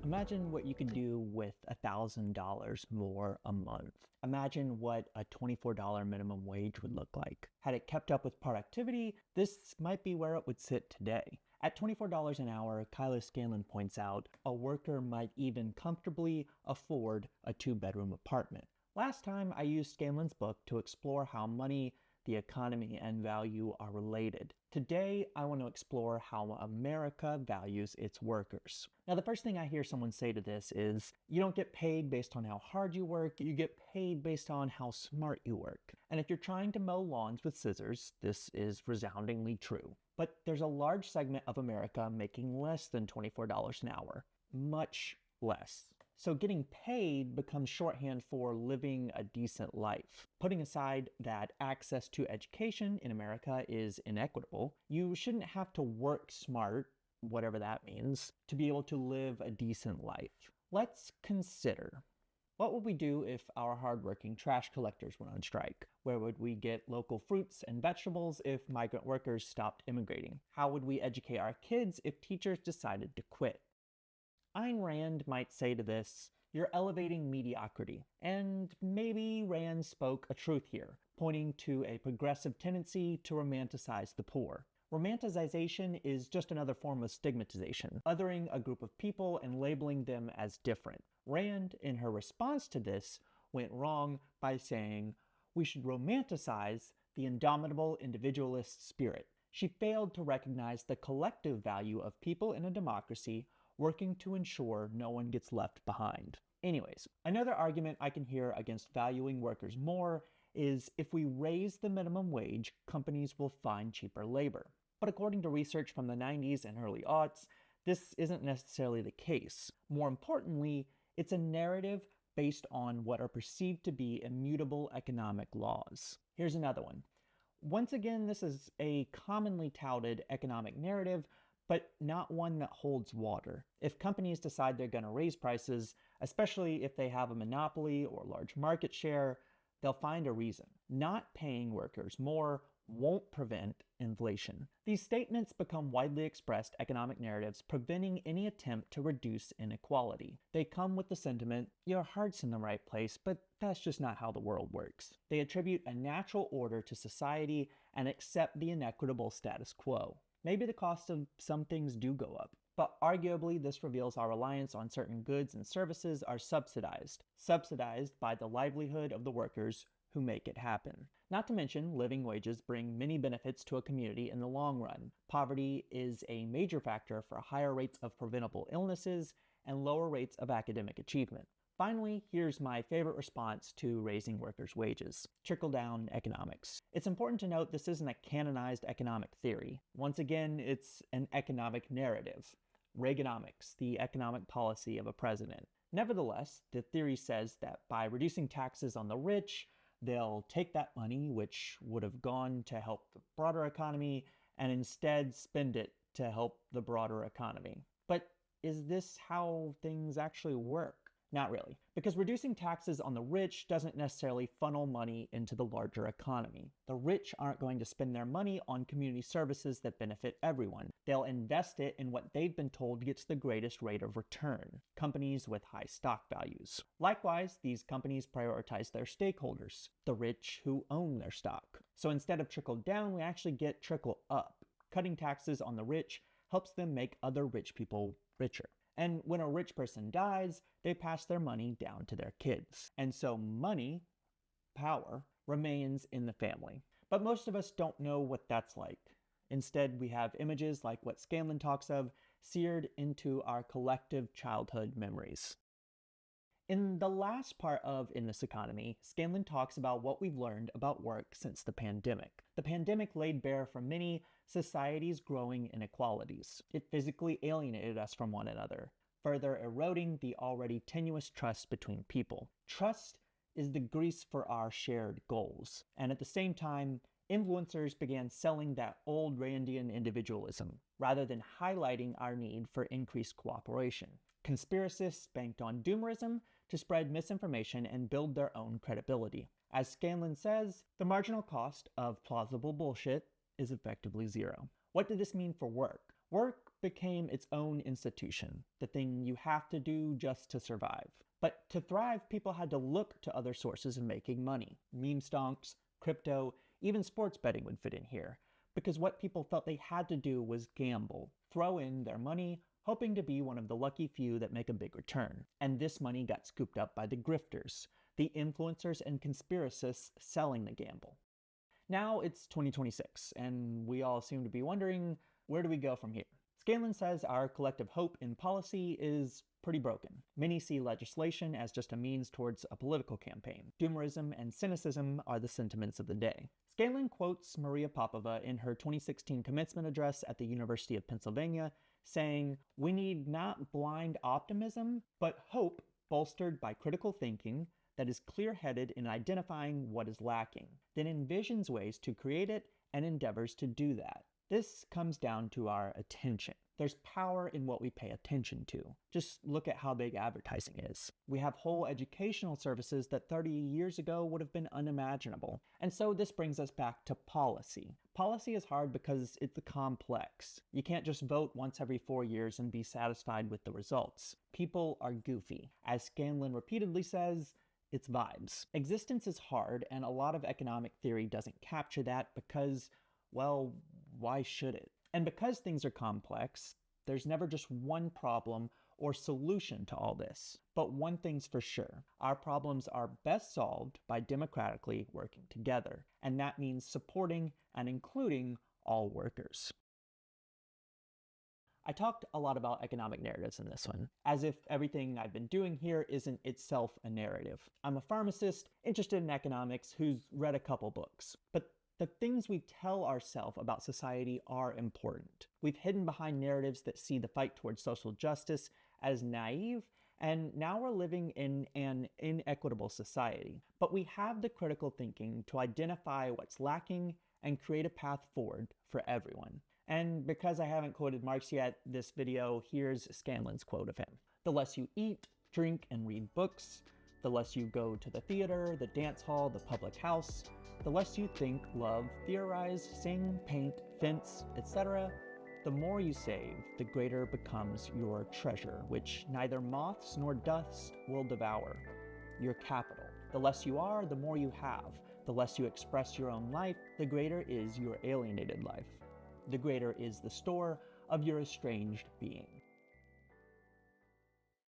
Imagine what you could do with $1,000 more a month. Imagine what a $24 minimum wage would look like. Had it kept up with productivity, this might be where it would sit today. At $24 an hour, Kyla Scanlon points out, a worker might even comfortably afford a 2-bedroom apartment. Last time I used Scanlon's book to explore how money, the economy, and value are related. Today, I want to explore how America values its workers. Now, the first thing I hear someone say to this is, you don't get paid based on how hard you work, you get paid based on how smart you work. And if you're trying to mow lawns with scissors, this is resoundingly true. But there's a large segment of America making less than $24 an hour. Much less. So getting paid becomes shorthand for living a decent life. Putting aside that access to education in America is inequitable, you shouldn't have to work smart, whatever that means, to be able to live a decent life. Let's consider, what would we do if our hardworking trash collectors went on strike? Where would we get local fruits and vegetables if migrant workers stopped immigrating? How would we educate our kids if teachers decided to quit? Ayn Rand might say to this, you're elevating mediocrity. And maybe Rand spoke a truth here, pointing to a progressive tendency to romanticize the poor. Romanticization is just another form of stigmatization, othering a group of people and labeling them as different. Rand, in her response to this, went wrong by saying, we should romanticize the indomitable individualist spirit. She failed to recognize the collective value of people in a democracy working to ensure no one gets left behind. Anyways, another argument I can hear against valuing workers more is if we raise the minimum wage, companies will find cheaper labor. But according to research from the 90s and early aughts, this isn't necessarily the case. More importantly, it's a narrative based on what are perceived to be immutable economic laws. Here's another one. Once again, this is a commonly touted economic narrative, but not one that holds water. If companies decide they're going to raise prices, especially if they have a monopoly or large market share, they'll find a reason. Not paying workers more won't prevent inflation. These statements become widely expressed economic narratives, preventing any attempt to reduce inequality. They come with the sentiment, your heart's in the right place, but that's just not how the world works. They attribute a natural order to society and accept the inequitable status quo. Maybe the cost of some things do go up, but arguably this reveals our reliance on certain goods and services are subsidized by the livelihood of the workers who make it happen. Not to mention, living wages bring many benefits to a community in the long run. Poverty is a major factor for higher rates of preventable illnesses and lower rates of academic achievement. Finally, here's my favorite response to raising workers' wages: trickle-down economics. It's important to note this isn't a canonized economic theory. Once again, it's an economic narrative. Reaganomics, the economic policy of a president. Nevertheless, the theory says that by reducing taxes on the rich, they'll take that money, which would have gone to help the broader economy, and instead spend it to help the broader economy. But is this how things actually work? Not really, because reducing taxes on the rich doesn't necessarily funnel money into the larger economy. The rich aren't going to spend their money on community services that benefit everyone. They'll invest it in what they've been told gets the greatest rate of return: companies with high stock values. Likewise, these companies prioritize their stakeholders, the rich who own their stock. So instead of trickle down, we actually get trickle up. Cutting taxes on the rich helps them make other rich people richer. And when a rich person dies, they pass their money down to their kids. And so money, power, remains in the family. But most of us don't know what that's like. Instead, we have images like what Scanlon talks of, seared into our collective childhood memories. In the last part of In This Economy, Scanlon talks about what we've learned about work since the pandemic. The pandemic laid bare for many society's growing inequalities. It physically alienated us from one another, further eroding the already tenuous trust between people. Trust is the grease for our shared goals. And at the same time, influencers began selling that old Randian individualism, rather than highlighting our need for increased cooperation. Conspiracists banked on doomerism to spread misinformation and build their own credibility. As Scanlon says, the marginal cost of plausible bullshit is effectively zero. What did this mean for work? Work became its own institution, the thing you have to do just to survive. But to thrive, people had to look to other sources of making money. Meme stonks, crypto, even sports betting would fit in here, because what people felt they had to do was gamble, throw in their money, hoping to be one of the lucky few that make a big return. And this money got scooped up by the grifters, the influencers and conspiracists selling the gamble. Now it's 2026, and we all seem to be wondering, where do we go from here? Scanlon says our collective hope in policy is pretty broken. Many see legislation as just a means towards a political campaign. Doomerism and cynicism are the sentiments of the day. Scanlon quotes Maria Popova in her 2016 commencement address at the University of Pennsylvania, saying, "We need not blind optimism, but hope bolstered by critical thinking that is clear-headed in identifying what is lacking, then envisions ways to create it and endeavors to do that." This comes down to our attention. There's power in what we pay attention to. Just look at how big advertising is. We have whole educational services that 30 years ago would have been unimaginable. And so this brings us back to policy. Policy is hard because it's complex. You can't just vote once every 4 years and be satisfied with the results. People are goofy. As Scanlon repeatedly says, it's vibes. Existence is hard, and a lot of economic theory doesn't capture that because, well, why should it? And because things are complex, there's never just one problem or solution to all this. But one thing's for sure, our problems are best solved by democratically working together, and that means supporting and including all workers. I talked a lot about economic narratives in this one, as if everything I've been doing here isn't itself a narrative. I'm a pharmacist interested in economics who's read a couple books, but the things we tell ourselves about society are important. We've hidden behind narratives that see the fight towards social justice as naive, and now we're living in an inequitable society. But we have the critical thinking to identify what's lacking and create a path forward for everyone. And because I haven't quoted Marx yet, this video, here's Scanlon's quote of him. "The less you eat, drink, and read books, the less you go to the theater, the dance hall, the public house, the less you think, love, theorize, sing, paint, fence, etc., the more you save, the greater becomes your treasure, which neither moths nor dust will devour. Your capital. The less you are, the more you have. The less you express your own life, the greater is your alienated life. The greater is the store of your estranged being."